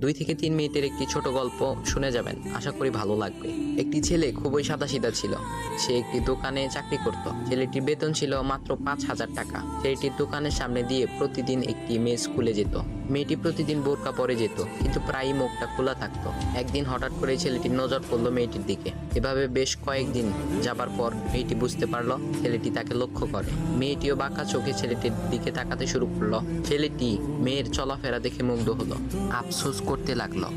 2 থেকে 3 মিনিটের একটি ছোট গল্প শুনে যাবেন, আশা করি ভালো লাগবে। একটি ছেলে খুবই সাদাসিধা ছিল। সে একটি দোকানে চাকরি করত। ছেলেটির বেতন ছিল মাত্র 5,000 টাকা। ছেলেটির দোকানের সামনে দিয়ে প্রতিদিন একটি মেয়ে স্কুলে যেত। মেয়েটি প্রতিদিন বোরকা পরে যেত, কিন্তু প্রায়ই মুখটা খোলা থাকতো। একদিন হঠাৎ করে ছেলেটির নজর পড়লো মেয়েটির দিকে। এভাবে বেশ কয়েকদিন যাবার পর মেয়েটি বুঝতে পারলো ছেলেটি তাকে লক্ষ্য করে। মেয়েটিও বাঁকা চোখে ছেলেটির দিকে তাকাতে শুরু করলো। ছেলেটি মেয়ের চলাফেরা দেখে মুগ্ধ হলো। আফসোস করতে লাগলো,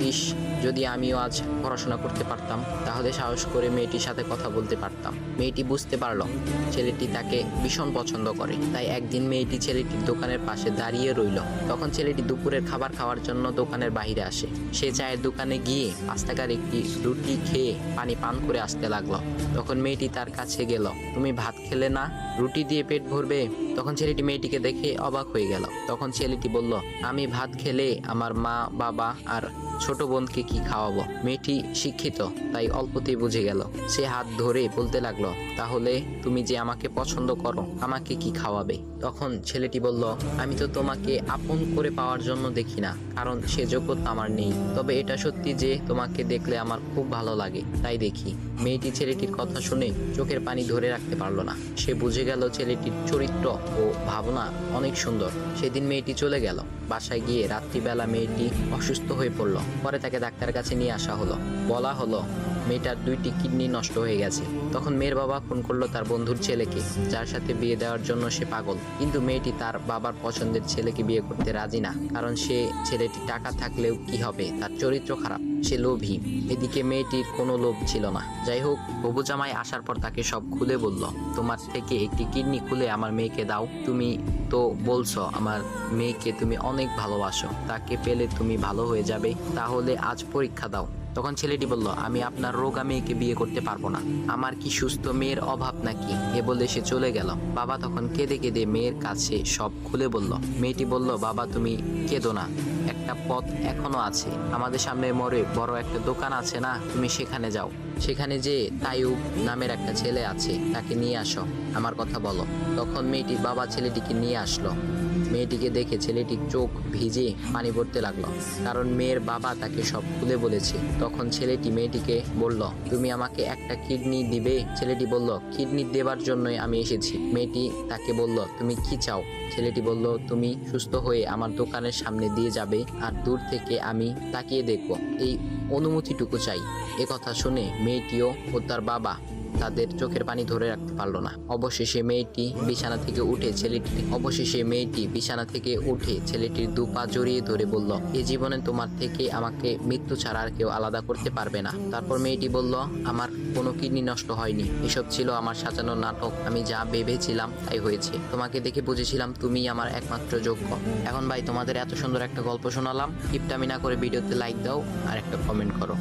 ইস, যদি আমিও আজ পড়াশোনা করতে পারতাম, তাহলে সাহস করে মেয়েটির সাথে কথা বলতে পারতাম। মেয়েটি বুঝতে পারলো ছেলেটি তাকে ভীষণ পছন্দ করে। তাই একদিন মেয়েটি ছেলেটির দোকানের পাশে দাঁড়িয়ে রইল। তখন ছেলেটি দুপুরের খাবার খাওয়ার জন্য দোকানের বাইরে আসে। সে চায়ের দোকানে গিয়ে 5 টাকার একটি রুটি খেয়ে পানি পান করে আসতে লাগলো। তখন মেয়েটি তার কাছে গেল। তুমি ভাত খেলে না, রুটি দিয়ে পেট ভরবে? তখন ছেলেটি মেয়েটিকে দেখে অবাক হয়ে গেল। তখন ছেলেটি বলল, আমি ভাত খেলে আমার মা, বাবা আর ছোট বোনকে কি খাওয়াবো? মেয়েটি শিক্ষিত, তাই অল্পতেই বুঝে গেল। সে হাত ধরে বলতে লাগলো, তাহলে তুমি যে আমাকে পছন্দ করো, আমাকে কি খাওয়াবে? তখন ছেলেটি বলল, আমি তো তোমাকে আপন করে পাওয়ার জন্য দেখি না, কারণ সে যোগ্যতা আমার নেই। তবে এটা সত্যি যে তোমাকে দেখলে আমার খুব ভালো লাগে, তাই দেখি। মেয়েটি ছেলেটির কথা শুনে চোখের পানি ধরে রাখতে পারলো না। সে বুঝে গেল ছেলেটির চরিত্র ও ভাবনা অনেক সুন্দর। সেদিন মেয়েটি চলে গেল। বাসায় গিয়ে রাত্রিবেলা মেয়েটি অসুস্থ হয়ে পড়ল। পরে তাকে ডাক্তারের কাছে নিয়ে আসা হলো। বলা হলো মেয়েটার 2টি কিডনি নষ্ট হয়ে গেছে। তখন মেয়ের বাবা ফোন করলো তার বন্ধুর ছেলেকে, যার সাথে বিয়ে দেওয়ার জন্য সে পাগল। কিন্তু মেয়েটি তার বাবার পছন্দের ছেলেকে বিয়ে করতে রাজি না, কারণ সে ছেলেটি টাকা থাকলেও কি হবে, তার চরিত্র খারাপ, সে লোভী। এদিকে মেয়েটির কোনো লোভ ছিল না। যাই হোক, হবু জামাই আসার পর তাকে সব খুলে বলল, তোমার থেকে একটি কিডনি খুলে আমার মেয়েকে দাও। তুমি তো বলছো আমার মেয়েকে তুমি অনেক ভালোবাসো, তাকে পেলে তুমি ভালো হয়ে যাবে, তাহলে আজ পরীক্ষা দাও। তখন ছেলেটি বলল, আমি আপনার রোগা মেয়েকে বিয়ে করতে পারবো না, আমার কি সুস্থ মেয়ের অভাব নাকি? এ বলে সে চলে গেল। বাবা তখন কেঁদে কেঁদে মেয়ের কাছে সব খুলে বলল। মেয়েটি বলল, বাবা তুমি কেঁদো না, একটা পথ এখনো আছে। আমাদের সামনে মোড়ে বড় একটা দোকান আছে না, তুমি সেখানে যাও। সেখানে যে তাইয়ুব নামের একটা ছেলে আছে, তাকে নিয়ে আসো, আমার কথা বলো। তখন মেয়েটির বাবা ছেলেটিকে নিয়ে আসলো। মেয়েটিকে দেখে ছেলেটির চোখ ভিজে পানি পড়তে লাগলো, কারণ মেয়ের বাবা তাকে সব খুলে বলেছে। তখন ছেলেটি মেয়েটিকে বলল, তুমি আমাকে একটা কিডনি দিবে? ছেলেটি বলল, কিডনি দেবার জন্যই আমি এসেছি। মেয়েটি তাকে বলল, তুমি কি চাও? ছেলেটি বলল, তুমি সুস্থ হয়ে আমার দোকানের সামনে দিয়ে যাবে, আর দূর থেকে আমি তাকিয়ে দেখব, এই অনুমতিটুকু চাই। এ কথা শুনে মেয়েটিও ও তার বাবা তাদের চোখের পানি ধরে রাখতে পারলো না। অবশেষে মেয়েটি বিছানা থেকে উঠে ছেলেটির 2 পা জড়িয়ে ধরে বলল, এ জীবনে তোমার থেকে আমাকে মৃত্যু ছাড়া আর কেউ আলাদা করতে পারবে না। তারপর মেয়েটি বলল, আমার কোনো কিডনি নষ্ট হয়নি, এসব ছিল আমার সাজানো নাটক, আমি যা ভেবেছিলাম তাই হয়েছে। তোমাকে দেখে বুঝেছিলাম তুমি আমার একমাত্র যোগ্য। এখন ভাই, তোমাদের এত সুন্দর একটা গল্প শোনালাম, কিপটামি না করে ভিডিওতে লাইক দাও আর একটা কমেন্ট করো।